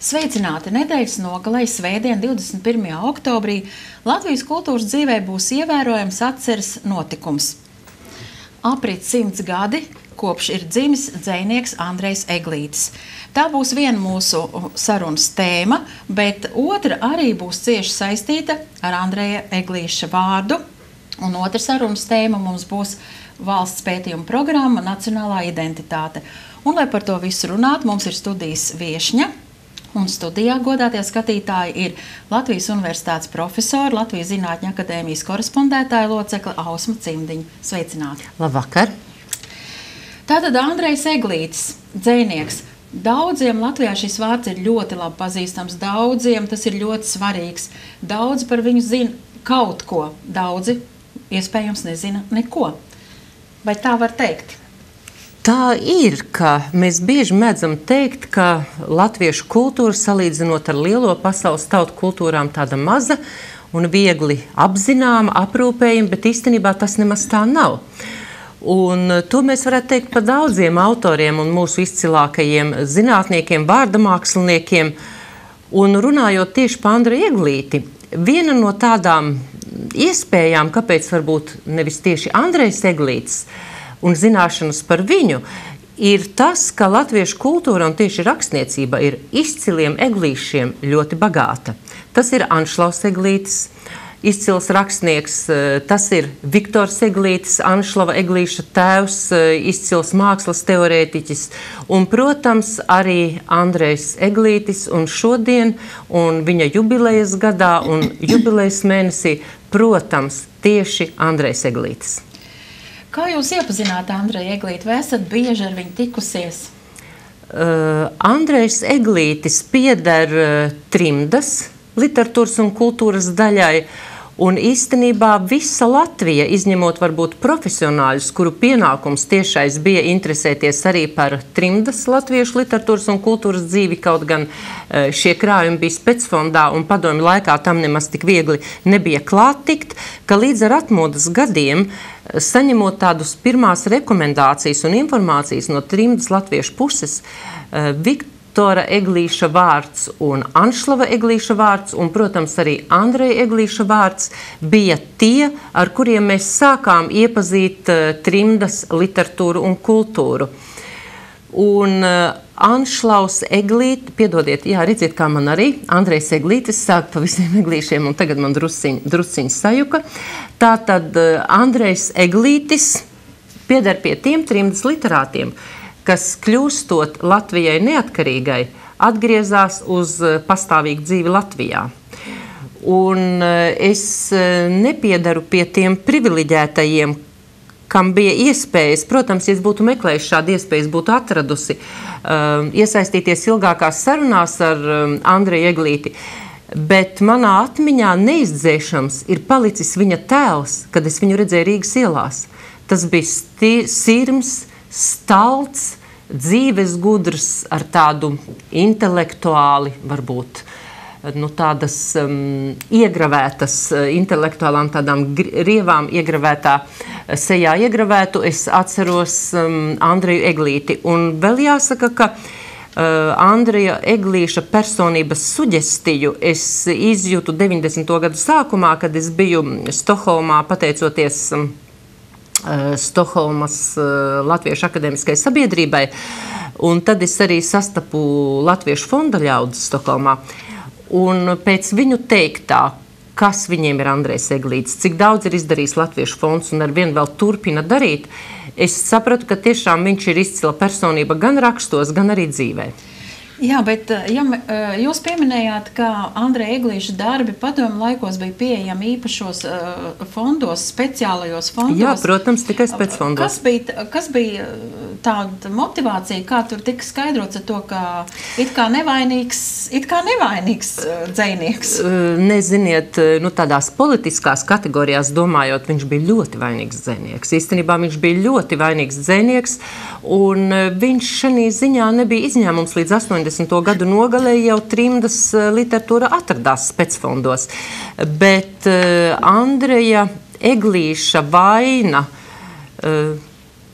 Sveicināti! Nedēļas nogalē svētdien 21. oktobrī Latvijas kultūras dzīvē būs ievērojams atceres notikums. Aprit 100 gadi, kopš ir dzimis dzejnieks Andrejs Eglītis. Tā būs viena mūsu sarunas tēma, bet otra arī būs cieši saistīta ar Andreja Eglīša vārdu. Un otra sarunas tēma mums būs valsts pētījuma programma Nacionālā identitāte. Un, lai par to visu runāt, mums ir studijas viešņa. Un studijā godātie skatītāji ir Latvijas Universitātes profesori, Latvijas Zinātņu akadēmijas korespondētāja locekle Ausma Cimdiņa. Sveicināti! Labvakar! Tātad Andrejs Eglītis, dzejnieks. Daudziem Latvijā šis vārds ir ļoti labi pazīstams, daudziem tas ir ļoti svarīgs. Daudzi par viņu zina kaut ko, daudzi iespējams nezina neko. Vai tā var teikt? Tā ir, ka mēs bieži mēdzam teikt, ka latviešu kultūra, salīdzinot ar lielo pasaules tautu kultūrām, tāda maza un viegli apzināma, aprūpējama, bet īstenībā tas nemaz tā nav. Un to mēs varētu teikt par daudziem autoriem un mūsu izcilākajiem zinātniekiem, vārdamāksliniekiem. Un runājot tieši par Andreju Eglīti, viena no tādām iespējām, kāpēc varbūt nevis tieši Andrejs Eglītis, un zināšanas par viņu, ir tas, ka latviešu kultūra un tieši rakstniecība ir izciliem eglīšiem ļoti bagāta. Tas ir Anšlavs Eglītis, izcils rakstnieks, tas ir Viktors Eglītis, Anšlava Eglīša tēvs, izcils mākslas teorētiķis, un, protams, arī Andrejs Eglītis, un šodien, un viņa jubilejas gadā un jubilejas mēnesī, protams, tieši Andrejs Eglītis. Kā jūs iepazināt Andreju Eglīti? Vai esat bieži ar viņu tikusies? Andrejs Eglītis pieder trimdas literatūras un kultūras daļai, un īstenībā visa Latvija, izņemot varbūt profesionāļus, kuru pienākums tiešais bija interesēties arī par trimdas latviešu literatūras un kultūras dzīvi, kaut gan šie krājumi bija specfondā un padomju laikā tam nemaz tik viegli nebija klāt tikt, ka līdz ar atmodas gadiem, saņemot tādus pirmās rekomendācijas un informācijas no trimdas latviešu puses, Viktora Eglīša vārds un Anšlava Eglīša vārds un, protams, arī Andreja Eglīša vārds bija tie, ar kuriem mēs sākām iepazīt trimdas literatūru un kultūru. Un Anšlavs Eglītis, piedodiet, jā, redziet, kā man arī, Andrejs Eglītis sāk pa visiem eglīšiem, un tagad man drusciņi sajuka. Tātad Andrejs Eglītis pieder pie tiem trimdas literātiem, kas kļūstot Latvijai neatkarīgai, atgriezās uz pastāvīgu dzīvi Latvijā. Un es nepiedaru pie tiem privileģētajiem, kam bija iespējas, protams, ja es būtu meklējuši šādu iespējas, būtu atradusi, iesaistīties ilgākās sarunās ar Andreju Eglīti, bet manā atmiņā neizdzēšams ir palicis viņa tēls, kad es viņu redzēju Rīgas ielās. Tas bija sirms, stalts, dzīves gudrs ar tādu intelektuāli, varbūt, tādas iegravētas, intelektuālām tādām rievām iegravētā, sejā iegravētu, es atceros Andreju Eglīti. Un vēl jāsaka, ka Andreja Eglīša personības suģestiju es izjūtu 90. gadu sākumā, kad es biju Stokholmā, pateicoties Stokholmas Latviešu akadēmiskai sabiedrībai, un tad es arī sastapu Latviešu fonda ļaudis Stokholmā. Un pēc viņu teiktā, kas viņiem ir Andrejs Eglītis, cik daudz ir izdarījis Latviešu fonds un arvien vēl turpina darīt, es sapratu, ka tiešām viņš ir izcila personība gan rakstos, gan arī dzīvē. Jā, bet ja jūs pieminējāt, ka Andreja Eglīša darbi padomju laikos bija pieejami īpašos fondos, speciālajos fondos. Jā, protams, tikai specfondos. Kas bija tāda motivācija, kā tur tika skaidrots ar to, ka it kā nevainīgs dzejnieks? Neziniet, tādās politiskās kategorijās domājot, viņš bija ļoti vainīgs dzejnieks. Īstenībā viņš bija ļoti vainīgs dzejnieks, un viņš šajā ziņā nebija izņēmums līdz 80. gadu nogalē jau trimdas literatūra atradās specfondos. Bet Andreja Eglīša vaina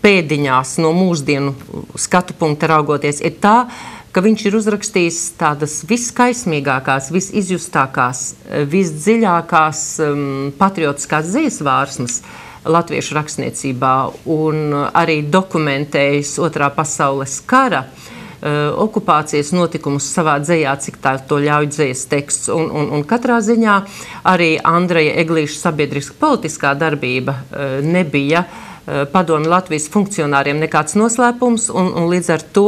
pēdiņās no mūsdienu skatu punkta raugoties ir tā, ka viņš ir uzrakstījis tādas viskaismīgākās, visizjustākās, visdziļākās patriotiskās dzejas vārsmas latviešu rakstniecībā un arī dokumentējis Otrā pasaules kara okupācijas notikumus savā dzejā, cik tā to ļauj dzejas teksts. Un katrā ziņā arī Andreja Eglīša sabiedriska politiskā darbība nebija padomi Latvijas funkcionāriem nekāds noslēpums, un līdz ar to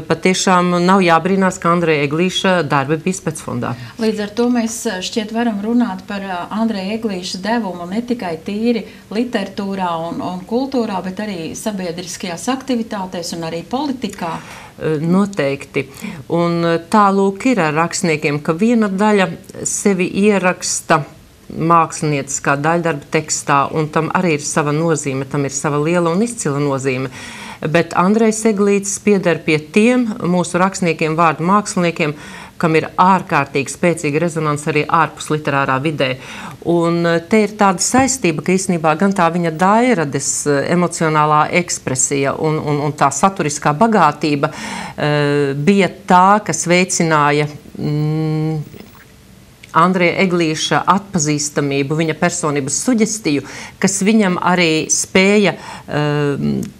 patiešām nav jābrīnās, ka Andreja Eglīša darbi bija specfondā. Līdz ar to mēs šķiet varam runāt par Andreja Eglīša devumu ne tikai tīri literatūrā un kultūrā, bet arī sabiedriskajās aktivitātēs un arī politikā. Noteikti. Un tālūk ir ar rakstniekiem, ka viena daļa sevi ieraksta mākslinieckā daļdarba tekstā, un tam arī ir sava nozīme, tam ir sava liela un izcila nozīme. Bet Andrejs Eglītis pieder pie tiem mūsu rakstniekiem, vārdu māksliniekiem, kam ir ārkārtīgi spēcīga rezonanse arī ārpus literārā vidē. Un te ir tāda saistība, ka īstenībā gan tā viņa dairades emocionālā ekspresija un tā saturiskā bagātība bija tā, kas veicināja Andreja Eglīša atpazīstamību, viņa personības suģestiju, kas viņam arī spēja,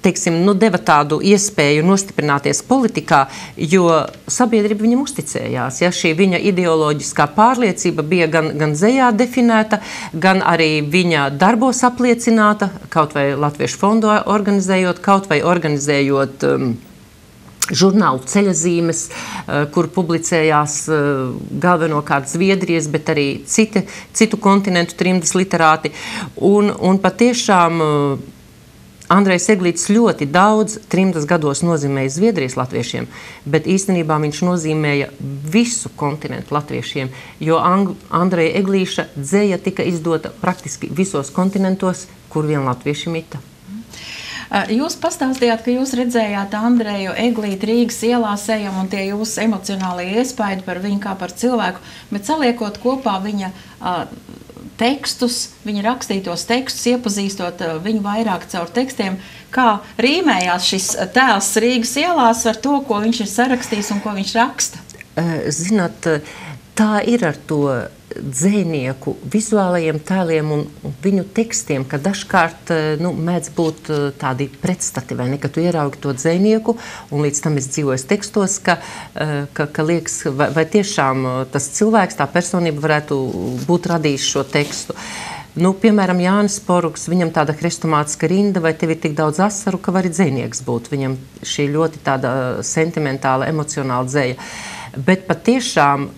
teiksim, deva tādu iespēju nostiprināties politikā, jo sabiedrība viņam uzticējās. Ja? Šī viņa ideoloģiskā pārliecība bija gan dzejā definēta, gan arī viņa darbos apliecināta, kaut vai Latviešu fondu organizējot, kaut vai organizējot žurnālu Ceļazīmes, kur publicējās galvenokārt Zviedrijas, bet arī citu kontinentu trimdas literāti. Un patiešām Andrejs Eglītis ļoti daudz trimdas gados nozīmēja Zviedrijas latviešiem, bet īstenībā viņš nozīmēja visu kontinentu latviešiem, jo Andreja Eglīša dzeja tika izdota praktiski visos kontinentos, kur vien latvieši mita. Jūs pastāstījāt, ka jūs redzējāt Andreju Eglīti Rīgas ielās ejam un tie jūsu emocionālie iespaidi par viņu kā par cilvēku, bet saliekot kopā viņa tekstus, viņa rakstītos tekstus, iepazīstot viņu vairāk caur tekstiem, kā rīmējās šis tēls Rīgas ielās ar to, ko viņš ir sarakstījis un ko viņš raksta? Zināt, tā ir ar to dzejnieku vizuālajiem tēliem un viņu tekstiem, ka dažkārt mēdz būt tādi pretstati, vai ne, ka tu ieraugi to dzejnieku un līdz tam es dzīvoju tekstos, ka liekas, vai tiešām tas cilvēks, tā personība varētu būt radījis šo tekstu. Piemēram, Jānis Porugs, viņam tāda hrestomātiska rinda, vai tev ir tik daudz asaru, ka vari dzejnieks būt. Viņam šī ļoti tāda sentimentāla, emocionāla dzeja. Bet patiešām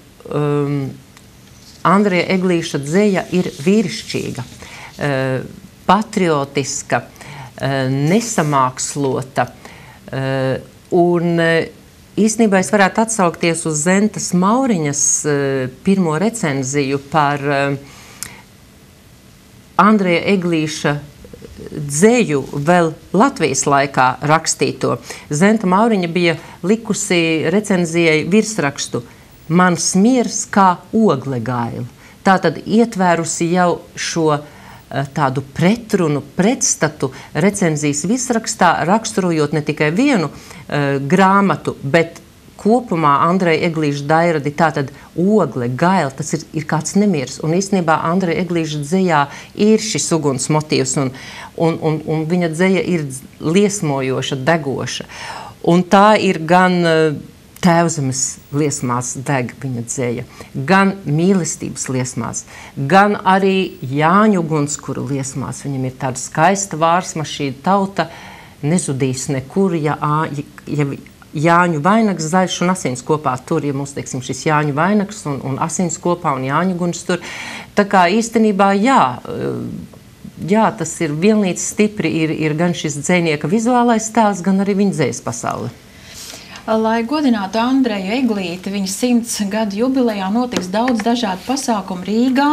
Andreja Eglīša dzeja ir vīrišķīga, patriotiska, nesamākslota. Un īstenībā es varētu atsaukties uz Zentas Mauriņas pirmo recenziju par Andreja Eglīša dzeju vēl Latvijas laikā rakstīto. Zenta Mauriņa bija likusi recenzijai virsrakstu Mans miers kā ogle gaila. Tātad ietvērusi jau šo tādu pretrunu, pretstatu recenzijas virsrakstā, raksturojot ne tikai vienu grāmatu, bet kopumā Andreja Eglīša dairadi tātad ogle, gaila, tas ir kāds nemiers. Un īstenībā Andreja Eglīša dzejā ir šis uguns motīvs, un viņa dzeja ir liesmojoša, degoša. Un tā ir gan Tēvzemes liesmās deg viņa dzeja, gan mīlestības liesmās, gan arī Jāņu Gunskura liesmās. Viņam ir tāda skaista vārsma, šī tauta nezudīs nekur, ja Jāņu vainags zaļš un asins kopā tur, ja mums, teiksim, šis Jāņu vainags un asins kopā un Jāņu Guns tur. Tā kā īstenībā, jā, tas ir vienlīdz stipri, ir gan šis dzejnieka vizuālais tēls, gan arī viņa dzejas pasaule. Lai godinātu Andreju Eglīti, viņa 100 gadu jubilejā notiks daudz dažādu pasākumu Rīgā,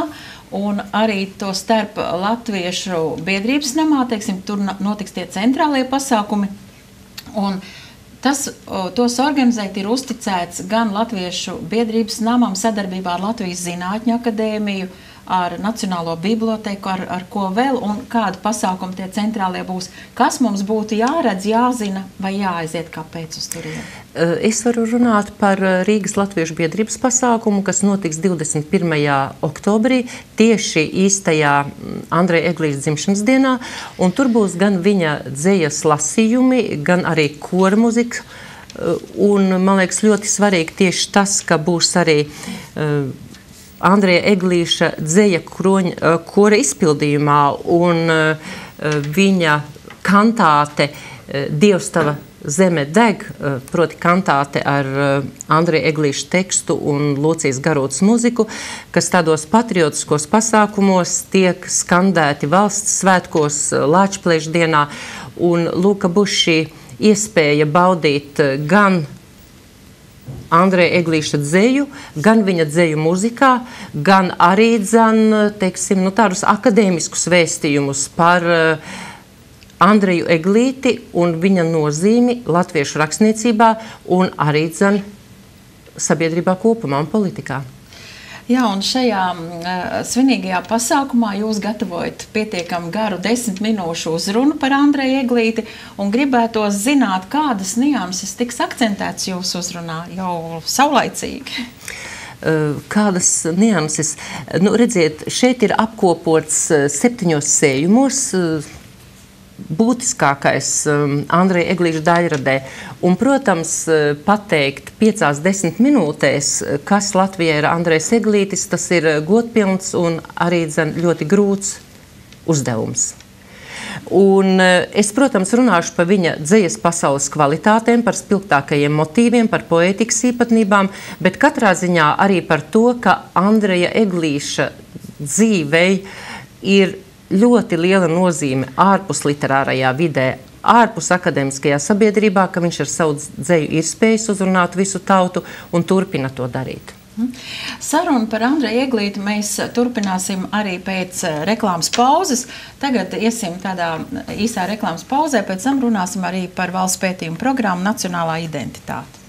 un arī to starp Latviešu biedrības namā, teiksim, tur notiks tie centrālie pasākumi, un tos organizēt ir uzticēts gan Latviešu biedrības namam sadarbībā ar Latvijas Zinātņu akadēmiju, ar Nacionālo biblioteku, ar ko vēl un kādu pasākumu tie centrālie būs. Kas mums būtu jāredz, jāzina vai jāaiziet kāpēc uz turieni? Es varu runāt par Rīgas Latviešu biedrības pasākumu, kas notiks 21. oktobrī, tieši īstajā Andreja Eglīša dzimšanas dienā, un tur būs gan viņa dzejas lasījumi, gan arī kora muzika, un man liekas ļoti svarīgi tieši tas, ka būs arī Andreja Eglīša dzeja kora izpildījumā un viņa kantāte Dievs tava zeme deg, proti kantāte ar Andreja Eglīša tekstu un Lucijas Garotas muziku, kas tādos patriotiskos pasākumos tiek skandēti valsts svētkos Lāčplēša dienā, un lūk, būs šī iespēja baudīt gan Andreja Eglīša dzeju, gan viņa dzeju muzikā, gan arī teiksim, tādus akadēmiskus vēstījumus par Andreju Eglīti un viņa nozīmi latviešu rakstniecībā un arī sabiedrībā kopumā un politikā. Jā, un šajā svinīgajā pasākumā jūs gatavojat pietiekami garu 10 minūšu uzrunu par Andreju Eglīti un gribētos zināt, kādas nianses tiks akcentētas jūsu uzrunā jau saulaicīgi. Kādas nianses? Redziet, šeit ir apkopots 7 sējumos, būtiskākais Andreja Eglīša daļradē. Un, protams, pateikt 5-10 minūtēs, kas Latvijai ir Andrejs Eglītis, tas ir godpilns un arī ļoti grūts uzdevums. Un es, protams, runāšu par viņa dzejas pasaules kvalitātēm, par spilgtākajiem motīviem, par poētikas īpatnībām, bet katrā ziņā arī par to, ka Andreja Eglīša dzīvei ir ļoti liela nozīme ārpus literārajā vidē, ārpus akadēmiskajā sabiedrībā, ka viņš ar savu dzeju ir spējis uzrunāt visu tautu un turpina to darīt. Sarunu par Andreju Eglīti mēs turpināsim arī pēc reklāmas pauzes. Tagad iesim tādā īsā reklāmas pauzē, pēc tam runāsim arī par valsts pētījumu programmu Nacionālā identitāte.